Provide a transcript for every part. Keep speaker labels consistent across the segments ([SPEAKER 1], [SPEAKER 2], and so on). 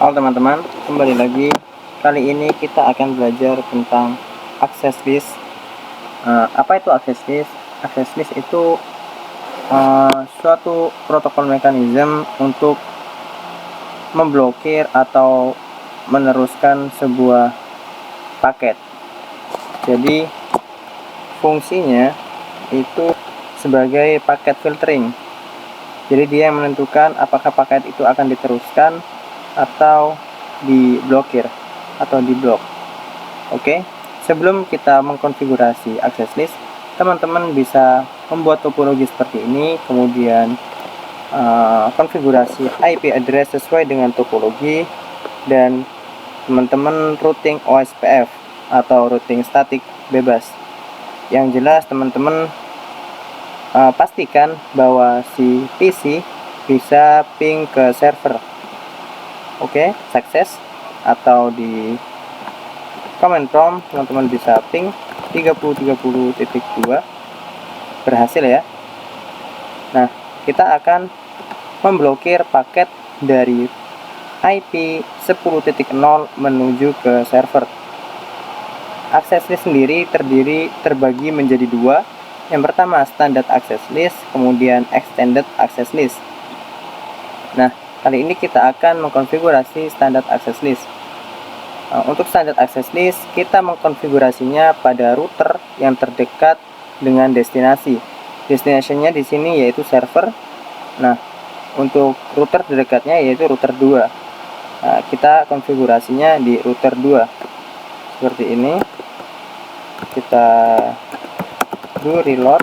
[SPEAKER 1] Halo teman-teman, kembali lagi. Kali ini kita akan belajar tentang access list. Apa itu access list? Access list itu suatu protokol mekanisme untuk memblokir atau meneruskan sebuah paket. Jadi fungsinya itu sebagai paket filtering. Jadi dia menentukan apakah paket itu akan diteruskan atau diblokir atau diblok. Oke, sebelum kita mengkonfigurasi access list, teman-teman bisa membuat topologi seperti ini, kemudian konfigurasi IP address sesuai dengan topologi, dan teman-teman routing OSPF atau routing statik bebas. Yang jelas teman-teman pastikan bahwa si PC bisa ping ke server. Oke, sukses. Atau di command prompt teman-teman bisa ping 30.30.2, berhasil ya. Nah, kita akan memblokir paket dari IP 10.0 menuju ke server. Access list sendiri terbagi menjadi dua. Yang pertama standard access list, kemudian extended access list. Nah, kali ini kita akan mengkonfigurasi standard access list. Untuk standard access list, kita mengkonfigurasinya pada router yang terdekat dengan destinasi. Destinasinya di sini yaitu server. Nah, untuk router terdekatnya yaitu router 2. Nah, kita konfigurasinya di router 2. Seperti ini. Kita do reload.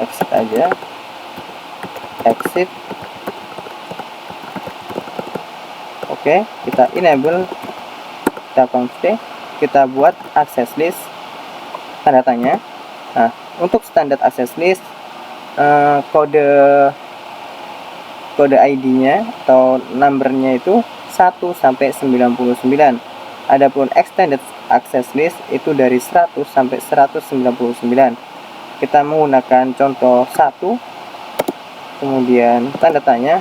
[SPEAKER 1] Exit aja. Exit. Oke, kita enable, kita config, kita buat access list tanda tanya. Nah, untuk standard access list kode ID-nya atau numbernya itu 1 sampai 99. Adapun extended access list itu dari 100 sampai 199. Kita menggunakan contoh 1, kemudian tanda tanya.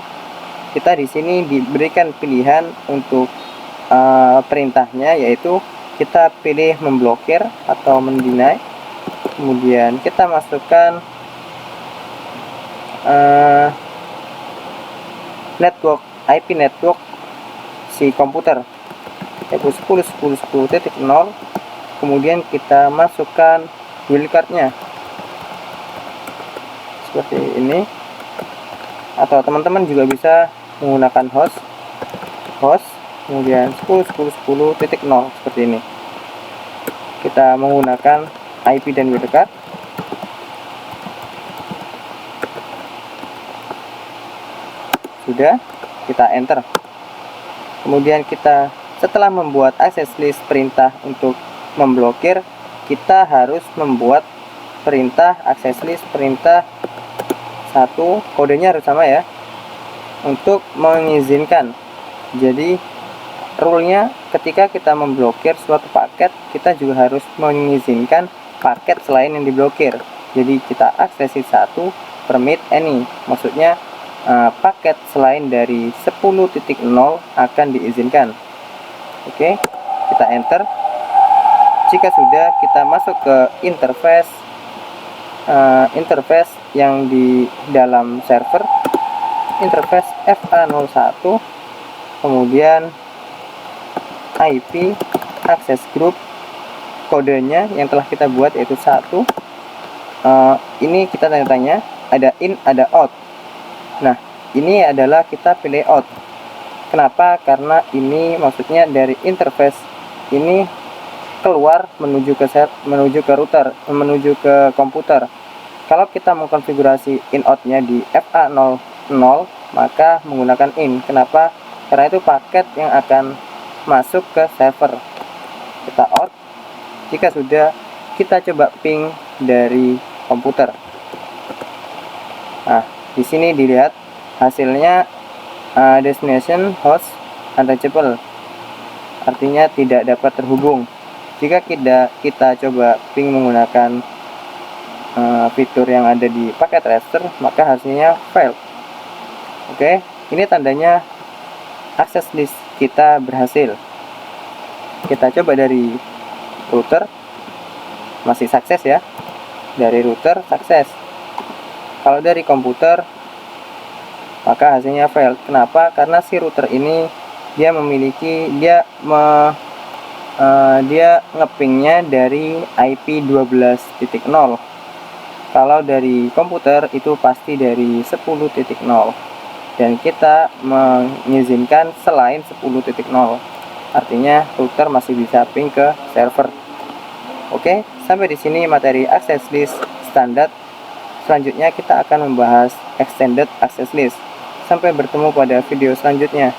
[SPEAKER 1] Kita di sini diberikan pilihan untuk perintahnya, yaitu kita pilih memblokir atau mendeny. Kemudian kita masukkan network, IP network si komputer, yaitu 10.10.10.0. Kemudian kita masukkan wildcard-nya seperti ini, atau teman-teman juga bisa menggunakan host kemudian 10.10.10.0 seperti ini. Kita menggunakan IP dan wildcard. Sudah, kita enter. Kemudian kita setelah membuat access list perintah untuk memblokir, kita harus membuat perintah access list perintah 1, kodenya harus sama ya, untuk mengizinkan. Jadi rule-nya ketika kita memblokir suatu paket, kita juga harus mengizinkan paket selain yang diblokir. Jadi kita access list 1 permit any, maksudnya paket selain dari 10.0 akan diizinkan. Oke, kita enter. Jika sudah, kita masuk ke interface yang di dalam server, interface FA01, kemudian IP access group, kodenya yang telah kita buat yaitu 1. Ini kita tanya-tanya, ada in, ada out. Nah, ini adalah kita pilih out. Kenapa? Karena ini maksudnya dari interface ini keluar menuju ke router, menuju ke komputer. Kalau kita mengkonfigurasi in out-nya di FA00, maka menggunakan in. Kenapa? Karena itu paket yang akan masuk ke server. Kita out. Jika sudah, kita coba ping dari komputer. Nah, di sini dilihat hasilnya destination host unreachable, artinya tidak dapat terhubung. Jika kita coba ping menggunakan fitur yang ada di paket raster, maka hasilnya failed. Oke, ini tandanya akses list kita berhasil. Kita coba dari router, masih sukses ya. Dari router sukses. Kalau dari komputer, maka hasilnya failed. Kenapa? Karena si router ini dia memiliki dia ngepingnya dari IP 12.0. Kalau dari komputer itu pasti dari 10.0, dan kita mengizinkan selain 10.0. Artinya router masih bisa ping ke server. Oke, sampai di sini materi access list standar. Selanjutnya kita akan membahas extended access list. Sampai bertemu pada video selanjutnya.